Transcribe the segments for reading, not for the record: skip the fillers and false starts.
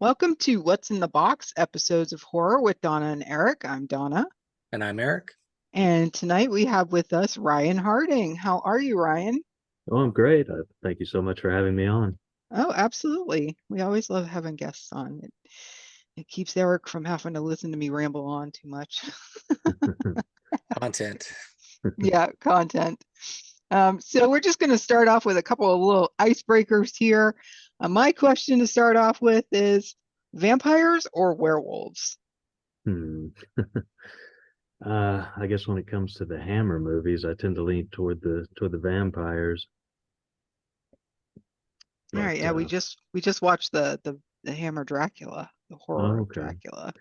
Welcome to What's in the Box episodes of horror with Donna and Eric. I'm Donna. And I'm Eric. And tonight we have with us Ryan Harding. How are you, Ryan? Oh, I'm great. Thank you so much for having me on. Oh, absolutely. We always love having guests on. It keeps Eric from having to listen to me ramble on too much. Content. Yeah, content. So we're just going to start off with a couple of little icebreakers here. My question to start off with is vampires or werewolves? Hmm. I guess when it comes to the Hammer movies, I tend to lean toward the vampires. All right, But yeah, we just watched the Hammer Dracula, the horror of okay, Dracula.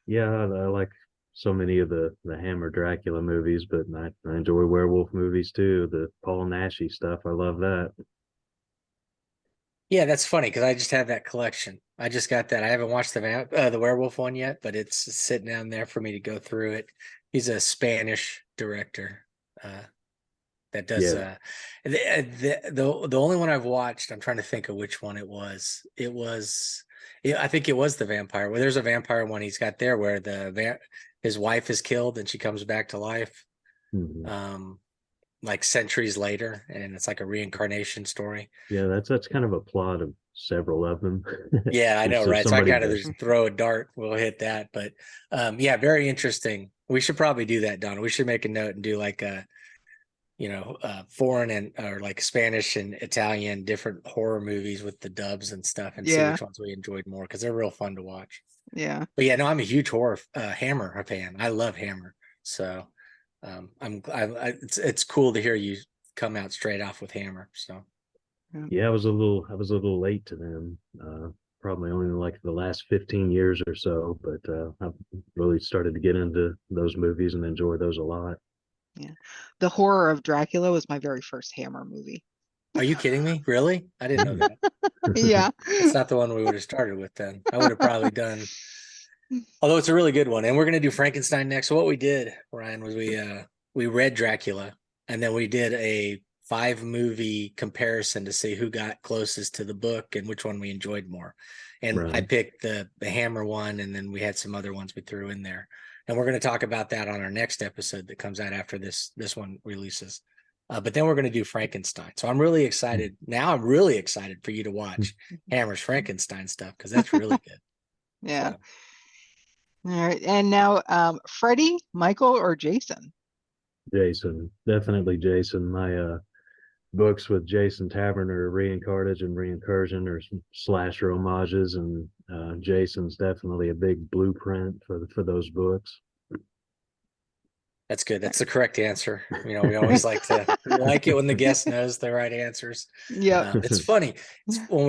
yeah, I like so many of the Hammer Dracula movies, but I enjoy werewolf movies too. The Paul Nashy stuff, I love that. Yeah, that's funny because I just have that collection. I just got that. I haven't watched the werewolf one yet, but it's sitting down there for me to go through it. He's a Spanish director that does Yeah, the only one I've watched. I'm trying to think of which one it was. I think it was the vampire. Well, there's a vampire one he's got there where his wife is killed and she comes back to life. hmm Like centuries later, and it's like a reincarnation story. yeah. That's kind of a plot of several of them. Yeah, I know, So right? So I somebody kind of to just throw a dart, we'll hit that. But yeah, very interesting. We should probably do that, Donna. We should make a note and do like foreign and or like Spanish and Italian different horror movies with the dubs and stuff and see Yeah, which ones we enjoyed more because they're real fun to watch. yeah. But yeah, no, I'm a huge horror Hammer fan. I love Hammer. So it's cool to hear you come out straight off with Hammer. So Yeah. Yeah, I was a little late to them. Probably only like the last 15 years or so, but I've really started to get into those movies and enjoy those a lot. Yeah. The horror of Dracula was my very first Hammer movie. are you kidding me? Really? I didn't know that. Yeah. That's not the one we would have started with then. I would have probably done, although it's a really good one. And we're gonna do Frankenstein next. So what we did, Ryan, was we read Dracula and then we did a 5 movie comparison to see who got closest to the book and which one we enjoyed more. And I Right. picked the Hammer one, and then we had some other ones we threw in there. And we're going to talk about that on our next episode that comes out after this one releases. But then we're going to do Frankenstein. So I'm really excited. Now I'm really excited for you to watch Hammer's Frankenstein stuff because that's really good. Yeah. So, All right. And now Freddy, Michael, or Jason? Jason, definitely Jason. My books with Jason Taverner, Reincarnage and Reincursion, or slasher homages, and Jason's definitely a big blueprint for those books. that's good. That's the correct answer. We always like it when the guest knows the right answers. Yeah. It's funny. It's when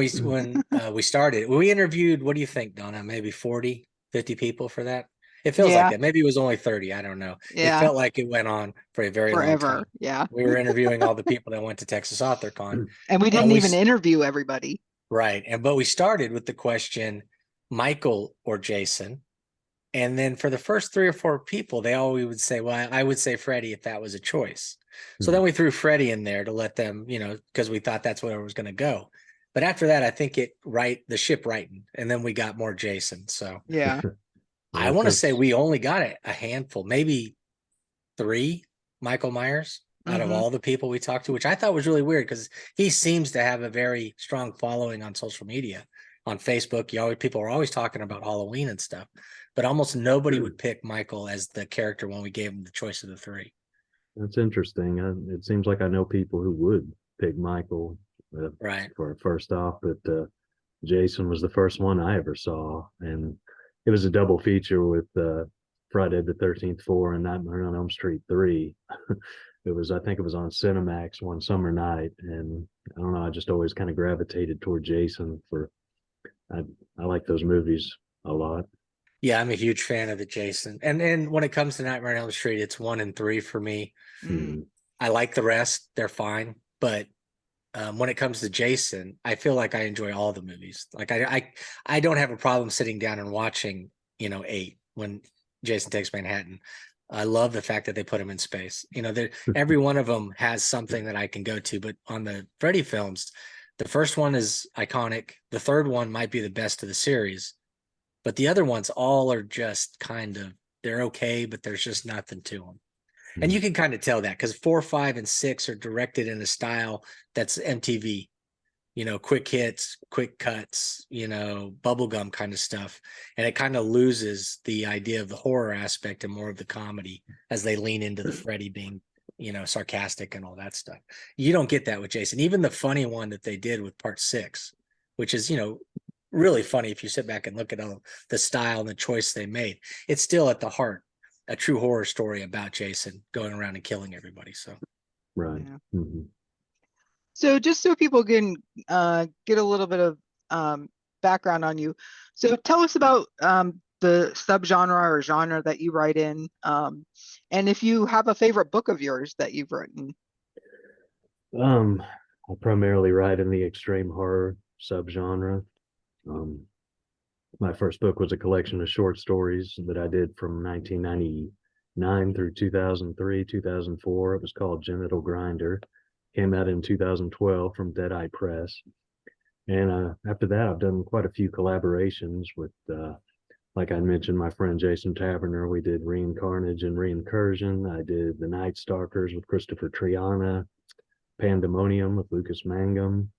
we started, we interviewed, what do you think, Donna? Maybe 40, 50 people for that. It feels like Yeah. that. Maybe it was only 30. I don't know. It Yeah. felt like it went on for a very long time. Forever. Yeah. We were interviewing all the people that went to Texas AuthorCon. And we But didn't even interview everybody. right. But we started with the question, Michael or Jason. And then for the first 3 or 4 people, they always would say, well, I would say Freddy if that was a choice. So then we threw Freddy in there to let them, because we thought that's where it was going to go. But after that, I think the ship rightened, and then we got more Jason. So Yeah. I Well, want to say that's we only got a handful, maybe 3 Michael Myers out of Hmm. all the people we talked to, which I thought was really weird because he seems to have a very strong following on social media, on Facebook. People are always talking about Halloween and stuff, but almost nobody would pick Michael as the character when we gave him the choice of the 3. that's interesting. It seems like I know people who would pick Michael Right. for first off, but Jason was the first one I ever saw, and it was a double feature with Friday the 13th 4 and Nightmare on Elm Street 3. I think it was on Cinemax one summer night, and I don't know, I just always kind of gravitated toward Jason. I like those movies a lot. Yeah, I'm a huge fan of the Jason. And when it comes to Nightmare on Elm Street, it's 1 and 3 for me. Mm. I like the rest; they're fine. But when it comes to Jason, I feel like I enjoy all the movies. Like I don't have a problem sitting down and watching 8 when Jason Takes Manhattan. I love the fact that they put him in space. Every one of them has something that I can go to. But on the Freddy films, the first one is iconic. The third one might be the best of the series. but the other ones all are just kind of, they're okay, but there's just nothing to them. And you can kind of tell that because 4, 5, and 6 are directed in a style that's MTV, quick hits, quick cuts, bubblegum kind of stuff. And it kind of loses the idea of the horror aspect and more of the comedy as they lean into the Freddy being, sarcastic and all that stuff. You don't get that with Jason. Even the funny one that they did with part 6, which is, really funny if you sit back and look at all the style and the choice they made. It's still at the heart a true horror story about Jason going around and killing everybody. So, right. Yeah. So just so people can get a little bit of background on you. So tell us about the subgenre or genre that you write in. And if you have a favorite book of yours that you've written. I primarily write in the extreme horror subgenre. My first book was a collection of short stories that I did from 1999 through 2003, 2004. It was called Genital Grinder. Came out in 2012 from Deadeye Press. And after that, I've done quite a few collaborations with, like I mentioned, my friend Jason Taverner. We did Reincarnage and Reincursion. I did The Night Stalkers with Christopher Triana, Pandemonium with Lucas Mangum.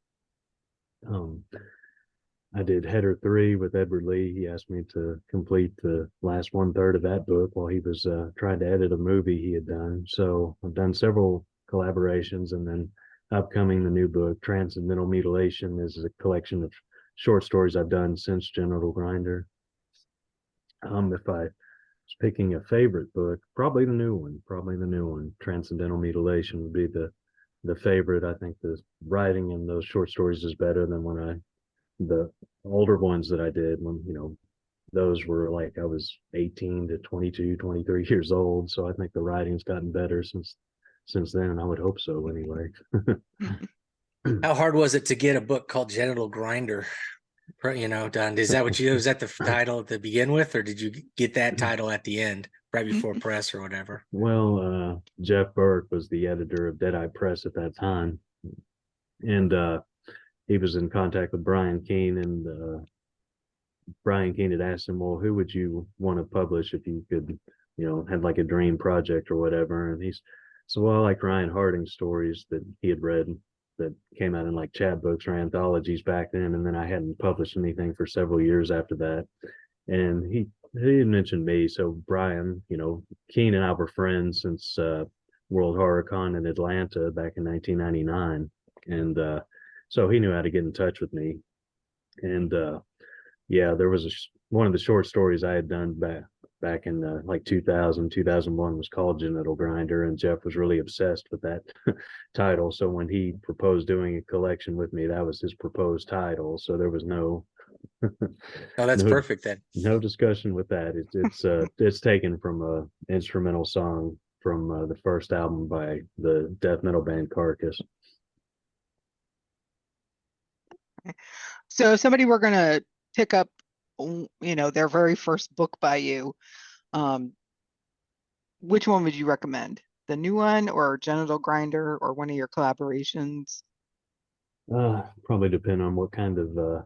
I did Header 3 with Edward Lee. He asked me to complete the last 1/3 of that book while he was trying to edit a movie he had done. So I've done several collaborations, and then upcoming the new book, Transcendental Mutilation, is a collection of short stories I've done since Genital Grinder. If I was picking a favorite book, probably the new one. Transcendental Mutilation would be the favorite. I think the writing in those short stories is better than the older ones that I did when, those were like I was 18 to 22, 23 years old. So I think the writing's gotten better since then. I would hope so anyway. how hard was it to get a book called Genital Grinder, done? Is that was that the title to begin with, or did you get that title at the end, right before press or whatever? Well, Jeff Burke was the editor of Deadeye Press at that time. And he was in contact with Brian Keene, and Brian Keene had asked him, well, who would you want to publish if you could, had like a dream project or whatever. And he's so, well, I like Ryan Harding's stories that he had read that came out in like chapbooks or anthologies back then. And then I hadn't published anything for several years after that. And he had mentioned me. So Brian, Keene and I were friends since World Horror Con in Atlanta back in 1999. And so he knew how to get in touch with me. And yeah, there was one of the short stories I had done back in like 2000, 2001 was called Genital Grinder, and Jeff was really obsessed with that title. So when he proposed doing a collection with me, that was his proposed title. So there was no Oh, that's perfect then. No discussion with that. It's taken from a instrumental song from the first album by the death metal band Carcass. So if somebody were going to pick up, their very first book by you, which one would you recommend? The new one or Genital Grinder or one of your collaborations? Probably depend on what kind of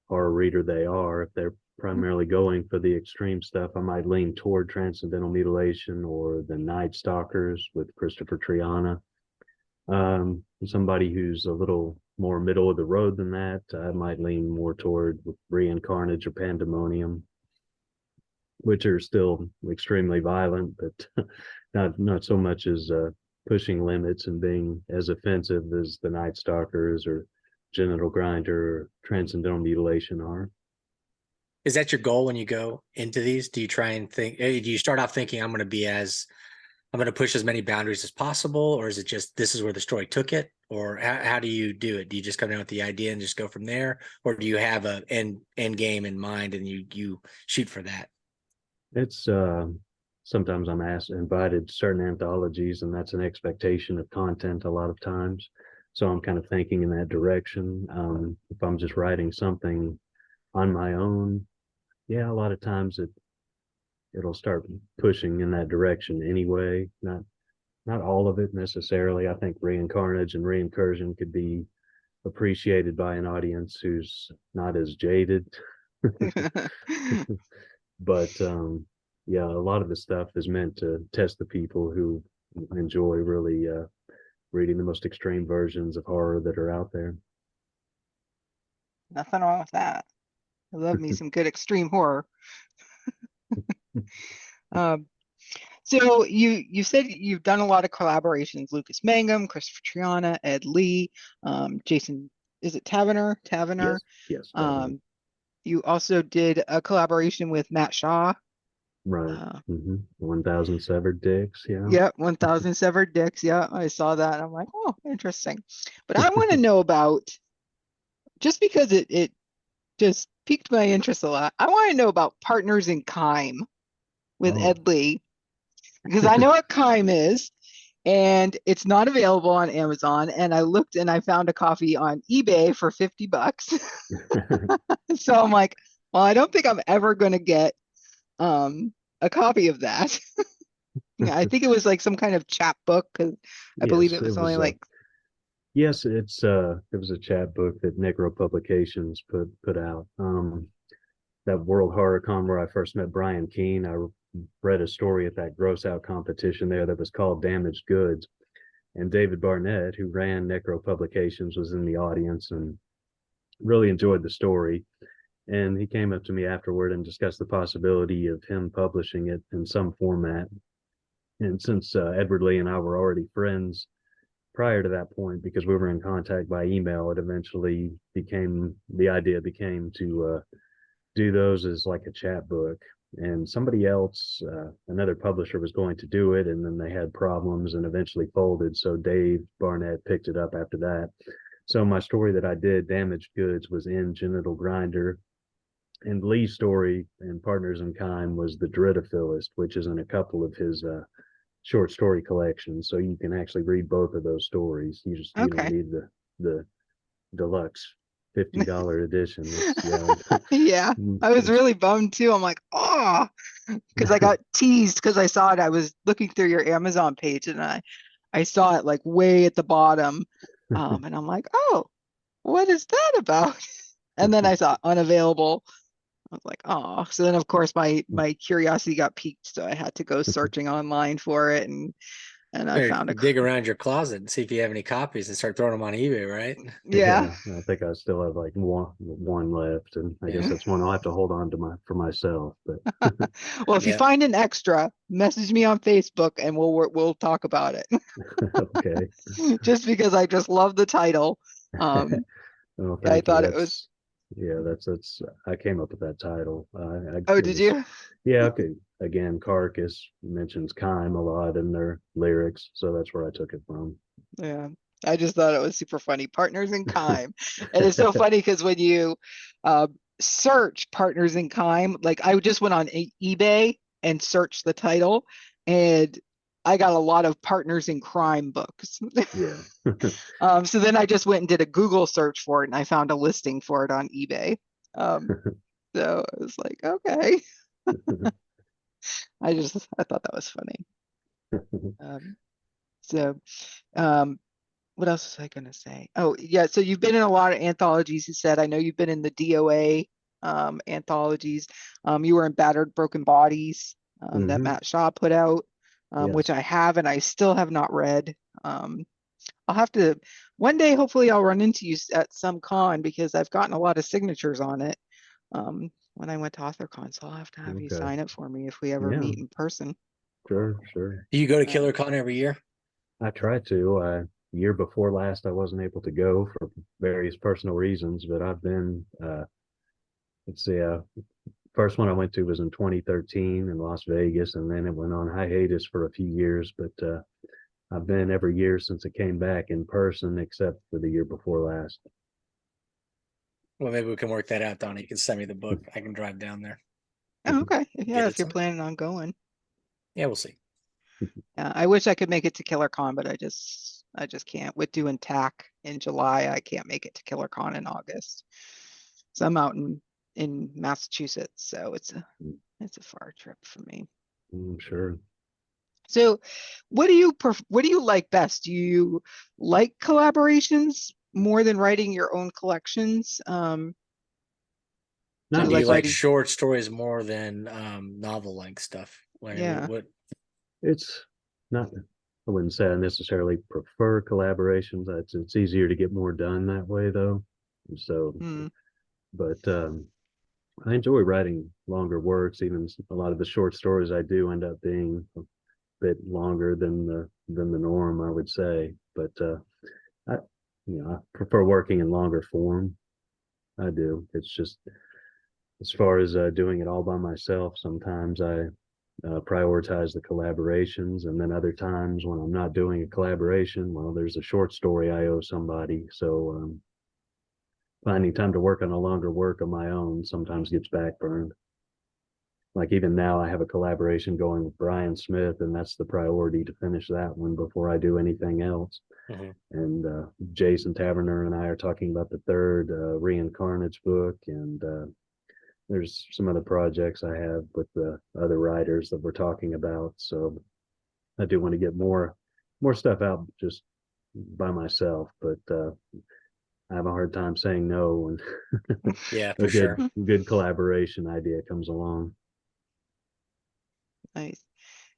horror reader they are. If they're primarily going for the extreme stuff, I might lean toward Transcendental Mutilation or The Night Stalkers with Christopher Triana. Somebody who's a little more middle of the road than that, I might lean more toward Reincarnage or Pandemonium, which are still extremely violent, but not so much as pushing limits and being as offensive as The Night Stalkers or Genital Grinder or Transcendental Mutilation are. Is that your goal when you go into these? Do you try and think, do you start off thinking I'm going to push as many boundaries as possible, or is it just this is where the story took it, or how do you do it? Do you just come in with the idea and just go from there, or do you have an end game in mind and you shoot for that? It's sometimes I'm invited to certain anthologies, and that's an expectation of content a lot of times. So I'm kind of thinking in that direction. If I'm just writing something on my own, yeah, a lot of times it'll start pushing in that direction anyway. Not all of it necessarily. I think Reincarnage and Reincursion could be appreciated by an audience who's not as jaded But yeah, a lot of the stuff is meant to test the people who enjoy really reading the most extreme versions of horror that are out there. Nothing wrong with that. I love me some good extreme horror. Um, so you said you've done a lot of collaborations: Lucas Mangum, Christopher Triana, Ed Lee, Jason. Is it Taverner? Taverner. Yes, yes, definitely. Um, you also did a collaboration with Matt Shaw. Right. 1,000 severed dicks. Yeah. Yeah, 1,000 Severed Dicks. Yeah, I saw that. I'm like, oh, interesting. But I want to know about, just because it just piqued my interest a lot. I want to know about Partners in Crime with Oh, Ed Lee, because I know what crime is, and it's not available on Amazon. And I looked and I found a copy on eBay for $50. So I'm like, well, I don't think I'm ever going to get a copy of that. Yeah, I think it was like some kind of chapbook, because I believe yes, it it was only was. like, Yes, it was a chapbook that Necro Publications put out. That World Horror Con where I first met Brian Keene, I read a story at that gross out competition there that was called Damaged Goods. And David Barnett, who ran Necro Publications, was in the audience and really enjoyed the story. And he came up to me afterward and discussed the possibility of him publishing it in some format. And since Edward Lee and I were already friends prior to that point, because we were in contact by email, it eventually became the idea became to do those as like a chat book. And somebody else, another publisher, was going to do it, and then they had problems and eventually folded. So Dave Barnett picked it up after that. So my story that I did, Damaged Goods, was in Genital Grinder, and Lee's story and Partners in Crime was The Dreadophilist, which is in a couple of his short story collections. So you can actually read both of those stories. You don't okay. need the deluxe $50 edition. It's yeah. Yeah, I was It's really bummed too. I'm like, oh, because I got teased because I saw it. I was looking through your Amazon page, and I saw it like way at the bottom. And I'm like, oh, what is that about? And then I saw unavailable. I was like, oh. So then of course my curiosity got piqued, so I had to go searching online for it, and I Better found a dig around your closet and see if you have any copies and start throwing them on eBay, right? yeah. Yeah, I think I still have like one left, and I guess Yeah. that's one I'll have to hold on to for myself. But Well, if you Yeah. find an extra, message me on Facebook and we'll talk about it. okay. Just because I just love the title. Um, Well, I thank you. thought it was. That's I came up with that title. Oh, It did was you? yeah. Okay. Again, Carcass mentions Kime a lot in their lyrics, so that's where I took it from. Yeah. I just thought it was super funny. Partners in Crime. And it's so funny because when you search Partners in Crime, like I just went on eBay and searched the title, and I got a lot of Partners in Crime books. Yeah. So then I just went and did a Google search for it, and I found a listing for it on eBay. Um, so I was like, okay. I thought that was funny. Um, so um, what else was I going to say? Oh, yeah. So you've been in a lot of anthologies, you said. I know you've been in the DOA anthologies. You were in Battered Broken Bodies that hmm Matt Shaw put out, which Yes. I have and I still have not read. I'll have to, one day, hopefully, I'll run into you at some con, because I've gotten a lot of signatures on it when I went to AuthorCon. So I'll have to have you Okay. sign it for me if we ever Yeah. meet in person. Sure. Sure. You go to Uh, Killer Con every year? I tried to. Year before last, I wasn't able to go for various personal reasons, but I've been. Let's see. First one I went to was in 2013 in Las Vegas, and then it went on hiatus for a few years. But I've been every year since it came back in person, except for the year before last. Well, maybe we can work that out, Donnie. You can send me the book. I can drive down there. oh, okay. Yeah, Get if it you're signed. planning on going. Yeah, we'll see. I wish I could make it to KillerCon, but I just can't. With doing TAC in July, I can't make it to KillerCon in August. So I'm out in Massachusetts, so it's a far trip for me. I'm sure. So what do you like best? Do you like collaborations more than writing your own collections? Do Not you Do you like like writing? short stories more than novel length stuff? Like Yeah. what? It's not, I wouldn't say I necessarily prefer collaborations. It's easier to get more done that way though. So, Hmm. but I enjoy writing longer works. Even a lot of the short stories I do end up being a bit longer than the norm, I would say. But I, I prefer working in longer form. I do. It's just as far as doing it all by myself, sometimes I prioritize the collaborations, and then other times when I'm not doing a collaboration, well, there's a short story I owe somebody. So finding time to work on a longer work of my own sometimes gets backburned. Like even now, I have a collaboration going with Brian Smith, and that's the priority to finish that one before I do anything else. Mhm. And Jason Taverner and I are talking about the third Reincarnage book, and there's some other projects I have with the other writers that we're talking about. So I do want to get more stuff out just by myself, but I have a hard time saying no when Yeah, a for sure. good collaboration idea comes along. Nice.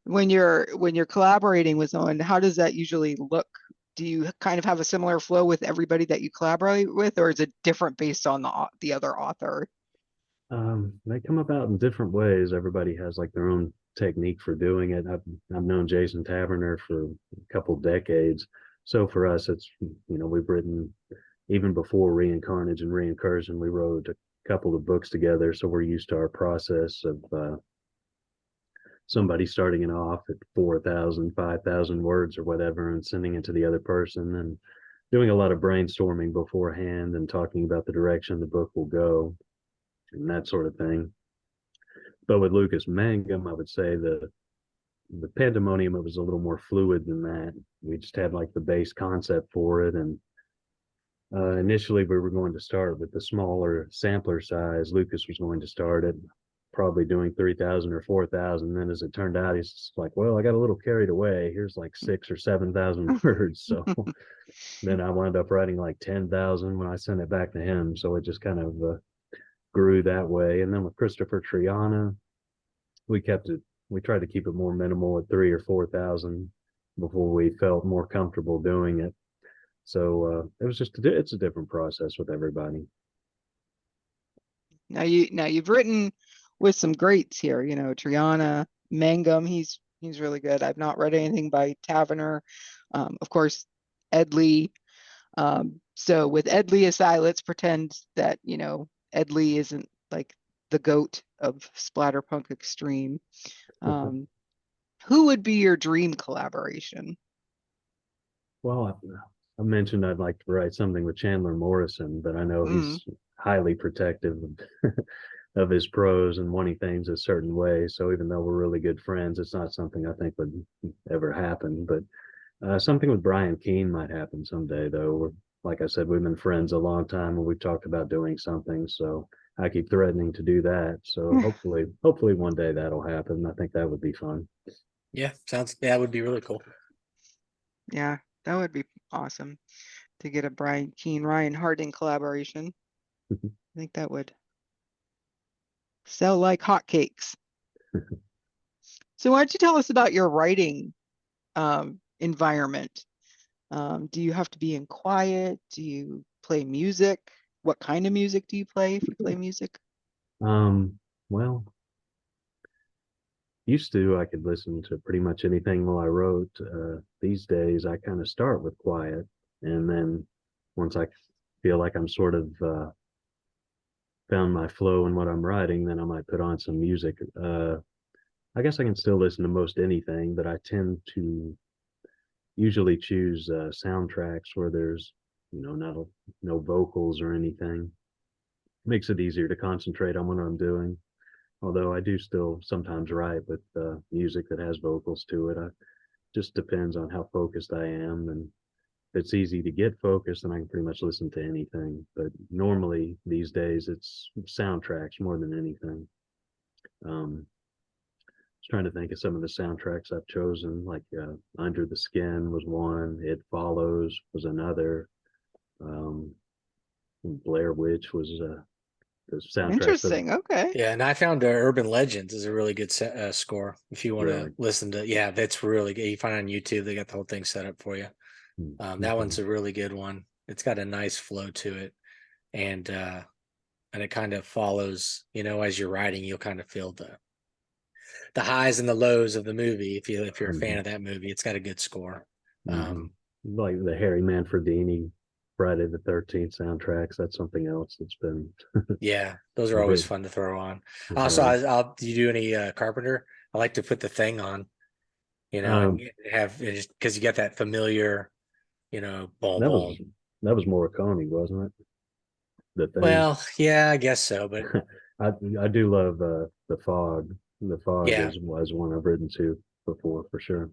When you're collaborating with someone, how does that usually look? Do you kind of have a similar flow with everybody that you collaborate with, or is it different based on the other author? They come about in different ways. Everybody has like their own technique for doing it. I've known Jason Taverner for a couple decades. So for us, it's, we've written even before Reincarnage and Reincursion, we wrote a couple of books together. So we're used to our process of somebody starting it off at 4,000, 5,000 words or whatever and sending it to the other person and doing a lot of brainstorming beforehand and talking about the direction the book will go and that sort of thing. But with Lucas Mangum, I would say the pandemonium, it was a little more fluid than that. We just had like the base concept for it, and initially we were going to start with the smaller sampler size. Lucas was going to start at probably doing 3,000 or 4,000. Then as it turned out, he's like, well, I got a little carried away. Here's like 6,000 or 7,000 words. So then I wound up writing like 10,000 when I sent it back to him. So it just kind of grew that way. And then with Christopher Triana, we kept it, we tried to keep it more minimal at 3,000 or 4,000 before we felt more comfortable doing it. So it was just it's a different process with everybody. Now you've written with some greats here, Triana, Mangum, he's really good. I've not read anything by Taverner. Of course, Ed Lee. So with Ed Lee aside, let's pretend that, Ed Lee isn't like the goat of Splatterpunk Extreme. Um, who would be your dream collaboration? Well, I mentioned I'd like to write something with Chandler Morrison, but I know Mm, he's highly protective of his prose and wanting things a certain way. So even though we're really good friends, it's not something I think would ever happen. But something with Brian Keene might happen someday, though. Like I said, we've been friends a long time, and we've talked about doing something. So I keep threatening to do that. So hopefully one day that'll happen. I think that would be fun. Yeah, that would be really cool. yeah, that would be awesome to get a Brian Keene, Ryan Harding collaboration. I think that would sell like hotcakes. So why don't you tell us about your writing environment? Do you have to be in quiet? Do you play music? What kind of music do you play if you play music? Well, used to I could listen to pretty much anything while I wrote. These days I kind of start with quiet, and then once I feel like I'm sort of found my flow in what I'm writing, then I might put on some music. I guess I can still listen to most anything, but I tend to usually choose soundtracks where there's not no vocals or anything. Makes it easier to concentrate on what I'm doing. Although I do still sometimes write with music that has vocals to it. Just depends on how focused I am, and if it's easy to get focused, then I can pretty much listen to anything. But normally these days it's soundtracks more than anything. I was trying to think of some of the soundtracks I've chosen, like Under the Skin was one, It Follows was another, Blair Witch was the soundtrack for Interesting. Okay. Yeah, and I found Urban Legends is a really good score. If you want Really. to listen to, yeah, that's really good. You find it on YouTube, they got the whole thing set up for you. That one's a really good one. It's got a nice flow to it, and it kind of follows. As you're writing, you'll kind of feel the highs and the lows of the movie. If you're a fan of that movie, it's got a good score. Like the Harry Manfredini Friday the 13th soundtracks. That's something else that's been Yeah, those are always fun to throw on. Also, do you do any Carpenter? I like to put The Thing on, and have it just because you get that familiar, boom, that boom. was Morricone, wasn't it? The Thing. Well, yeah, I guess so, but I do love the Fog. The Fog yeah, was one I've written to before for sure.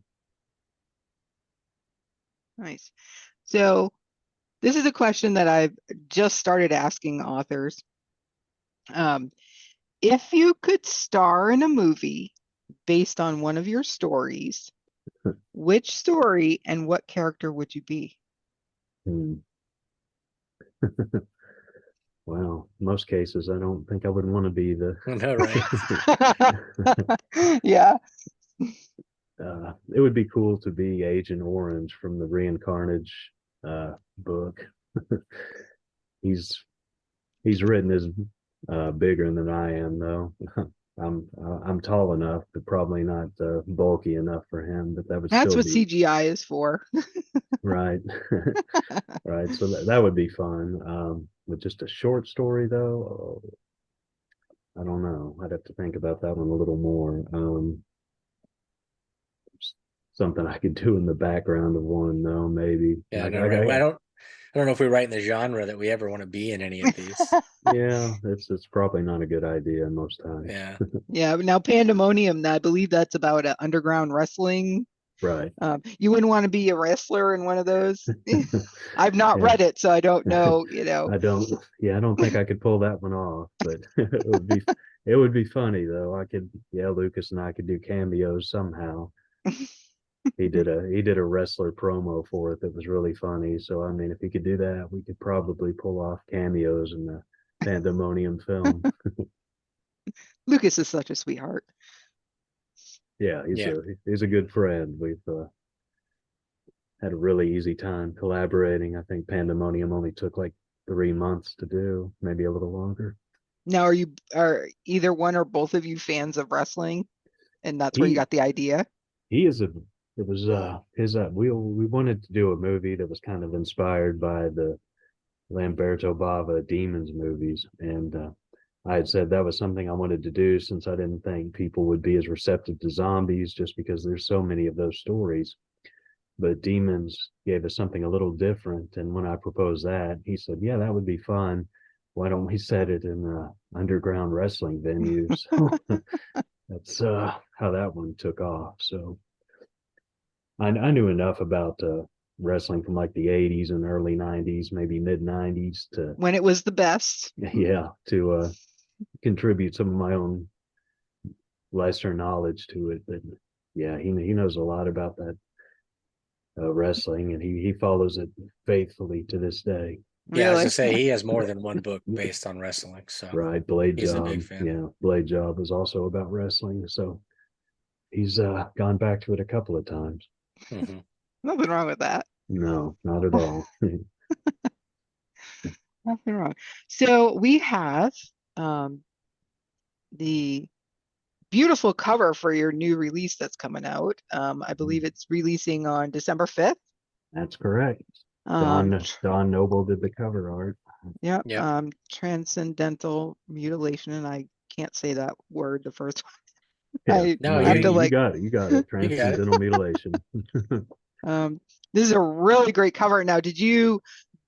Nice. So this is a question that I've just started asking authors. If you could star in a movie based on one of your stories, which story and what character would you be? Wow. Most cases, I don't think I would want to be the. no, right? Yeah. It would be cool to be Agent Orange from the Reincarnage book. he's written as bigger than I am, though. I'm tall enough, but probably not bulky enough for him. But that would That's still what be CGI is for. right, right. So that would be fun. With just a short story, though, I don't know. I'd have to think about that one a little more. Something I could do in the background of one, though, maybe. Yeah, no, right. I don't know if we write in the genre that we ever want to be in any of these. Yeah, it's probably not a good idea most times. Yeah. Yeah. Now, Pandemonium, I believe that's about underground wrestling. Right. You wouldn't want to be a wrestler in one of those. I've not Yeah. read it, so I don't know. I don't think I could pull that one off, but it would be funny though. Lucas and I could do cameos somehow. He did a wrestler promo for it that was really funny. So I mean, if he could do that, we could probably pull off cameos in the Pandemonium film. Lucas is such a sweetheart. Yeah, he's a good friend. We've had a really easy time collaborating. I think Pandemonium only took like 3 months to do, maybe a little longer. Now, are either one or both of you fans of wrestling, and that's where you He got the idea? he is a it was his we wanted to do a movie that was kind of inspired by the Lamberto Bava Demons movies, and I had said that was something I wanted to do since I didn't think people would be as receptive to zombies just because there's so many of those stories. But Demons gave us something a little different, and when I proposed that, he said, "Yeah, that would be fun. Why don't we set it in underground wrestling venues?" That's how that one took off. So I knew enough about wrestling from like the 80s and early 90s, maybe mid 90s to When it was the best. to contribute some of my own lesser knowledge to it. But yeah, he knows a lot about that wrestling, and he follows it faithfully to this day. Yeah, I was Really? gonna say he has more than one book based on wrestling, so Right, Blade he's a Job. big fan. Yeah, Blade Job is also about wrestling, so he's gone back to it a couple of times. Nothing wrong with that. No, not at all. Nothing wrong. So we have the beautiful cover for your new release that's coming out. I believe it's releasing on December 5th. That's correct. Um, Don Noble did the cover art. yeah. Yep. Transcendental Mutilation, and I can't say that word the first one. Yeah, No, have to you got it. You got it. You got it. Transcendental Mutilation. This is a really great cover. Now, did you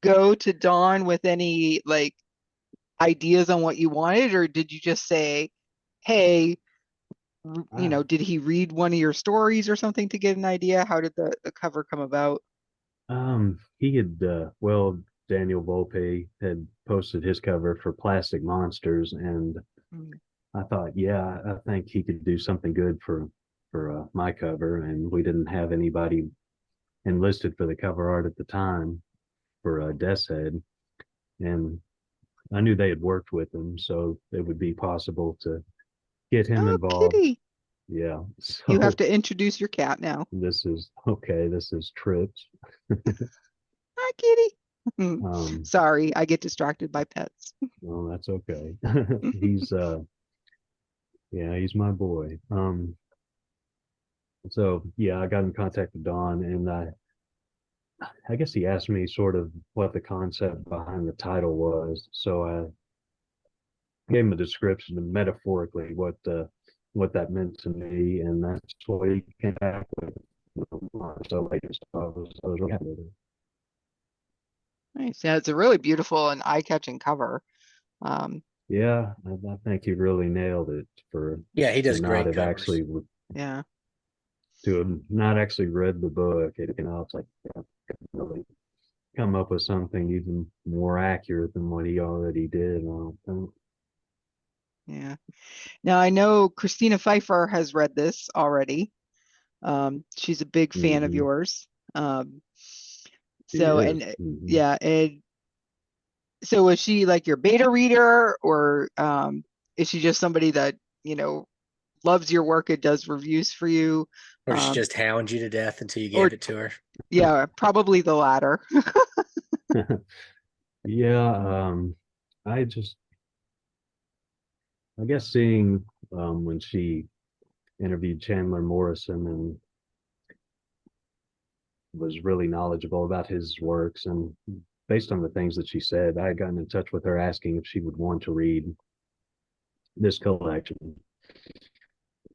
go to Don with any like ideas on what you wanted, or did you just say, hey, did he read one of your stories or something to get an idea? How did the cover come about? He had Daniel Volpe had posted his cover for Plastic Monsters, and I thought, yeah, I think he could do something good for my cover, and we didn't have anybody enlisted for the cover art at the time for Death's Head, and I knew they had worked with him, so it would be possible to get him Oh, involved. Kitty. Yeah. You have So to introduce your cat now. this is okay. This is Trips. Hi, Kitty. Um, Sorry, I get distracted by pets. well, that's okay. He's yeah, he's my boy. So yeah, I got in contact with Don, and I guess he asked me sort of what the concept behind the title was. So I gave him a description and metaphorically what that meant to me, and that's what he came back with. So I was really happy with it. Nice. Yeah, it's a really beautiful and eye-catching cover. Um, Yeah, I think he really nailed it for Yeah, he to does not great have covers. actually yeah. to have not actually read the book. It's like yeah, really come up with something even more accurate than what he already did. I don't think. Yeah. Now I know Christina Pfeiffer has read this already. She's a big fan of Mhm. yours. Um, He so is. and Mhm. yeah, and so was she like your beta reader, or is she just somebody that, loves your work and does reviews for you? Or she Um, just hound you to death until you or gave it to her. yeah, probably the latter. Yeah, I just I guess seeing when she interviewed Chandler Morrison and was really knowledgeable about his works, and based on the things that she said, I had gotten in touch with her asking if she would want to read this collection.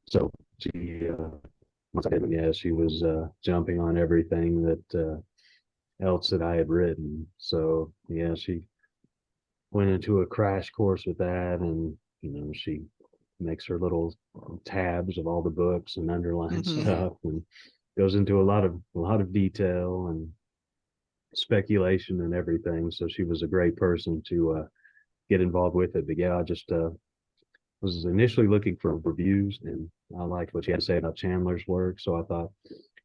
So she once I did, yeah, she was jumping on everything that else that I had written. So yeah, she went into a crash course with that, and she makes her little tabs of all the books and underlines Hmm. Mhm. stuff and goes into a lot of detail and speculation and everything. So she was a great person to get involved with it. But yeah, I just was initially looking for reviews, and I liked what she had to say about Chandler's work. So I thought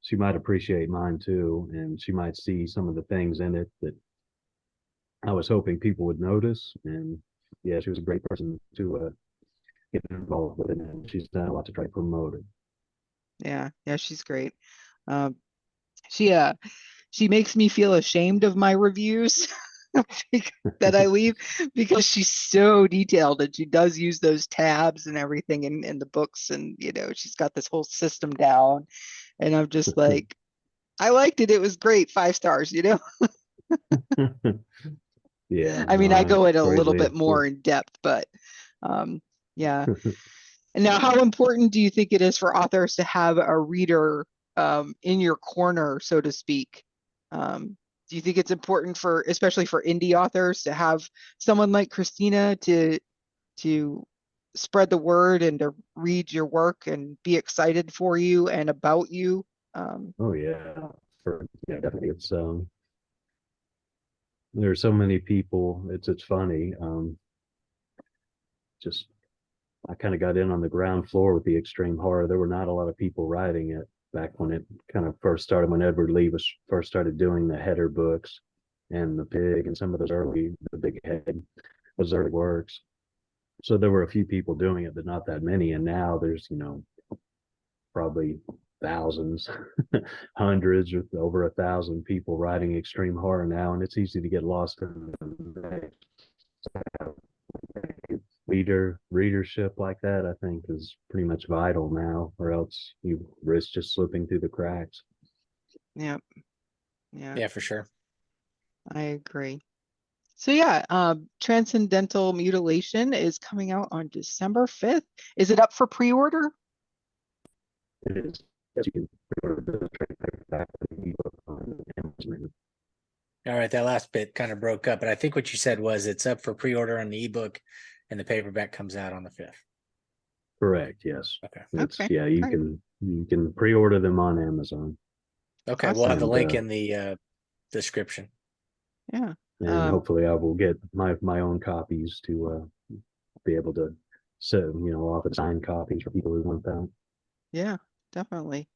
she might appreciate mine too, and she might see some of the things in it that I was hoping people would notice. And yeah, she was a great person to get involved with it, and she's done a lot to try to promote it. Yeah, yeah, she's great. Um, she she makes me feel ashamed of my reviews that I leave, because she's so detailed and she does use those tabs and everything in the books, and she's got this whole system down, and I'm just like, I liked it. It was great. 5 stars. Yeah, I mean, no, I I go in a little greatly. bit more in depth, but yeah. And now, how important do you think it is for authors to have a reader in your corner, so to speak? Do you think it's important for, especially for indie authors, to have someone like Christina to spread the word and to read your work and be excited for you and about you? Oh yeah, yeah, definitely. There's so many people. It's funny. Just I kind of got in on the ground floor with the extreme horror. There were not a lot of people writing it back when it kind of first started, when Edward Lee was first started doing the header books and the pig and some of the big head, those early works. So there were a few people doing it, but not that many. And now there's, probably thousands, hundreds, or over 1,000 people writing extreme horror now, and it's easy to get lost in the readership like that. I think is pretty much vital now, or else you risk just slipping through the cracks. Yeah, yeah, Yeah, for sure. I agree. So yeah, Transcendental Mutilation is coming out on December 5th. Is it up for pre-order? It is. Yes, you can pre-order the trade paperback the ebook on Amazon. All right, that last bit kind of broke up, but I think what you said was it's up for pre-order on the ebook and the paperback comes out on the 5th. Correct. Yes. Okay. It's Okay, yeah. You great. can pre-order them on Amazon, Okay, we'll have Awesome. the and link in the description. Yeah. and hopefully I will get my own copies to be able to offer signed copies for people who want that. Yeah, definitely.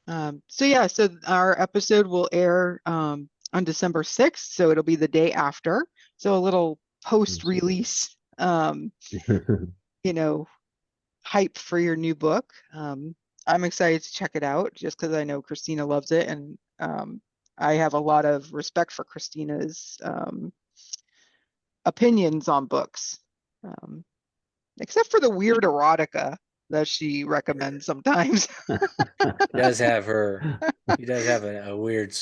So yeah, so our episode will air on December 6th, so it'll be the day after. So a little post-release, you know, hype for your new book. I'm excited to check it out just because I know Christina loves it, and I have a lot of respect for Christina's opinions on books, except for the weird erotica that she recommends sometimes. Does have her. He does have a weird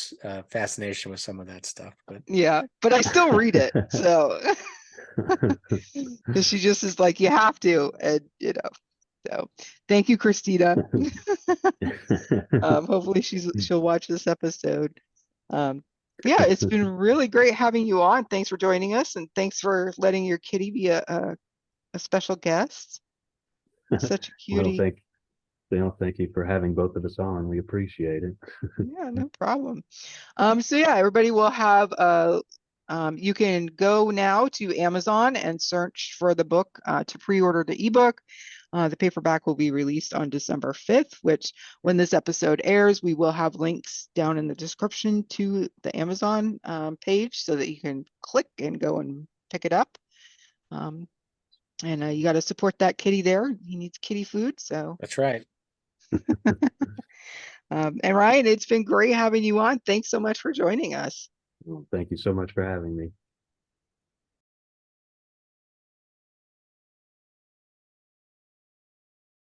fascination with some of that stuff, but Yeah, but I still read it. So she just is like, you have to, and you know. So thank you, Christina. Hopefully she'll watch this episode. Yeah, it's been really great having you on. Thanks for joining us, and thanks for letting your kitty be a special guest. Such a Well, cutie. thank you for having both of us on. We appreciate it. Yeah, no problem. So yeah, everybody will have you can go now to Amazon and search for the book to pre-order the ebook. The paperback will be released on December 5th, which when this episode airs, we will have links down in the description to the Amazon page so that you can click and go and pick it up. And you got to support that kitty there. He needs kitty food. So that's right. and Ryan, it's been great having you on. Thanks so much for joining us. Well, thank you so much for having me.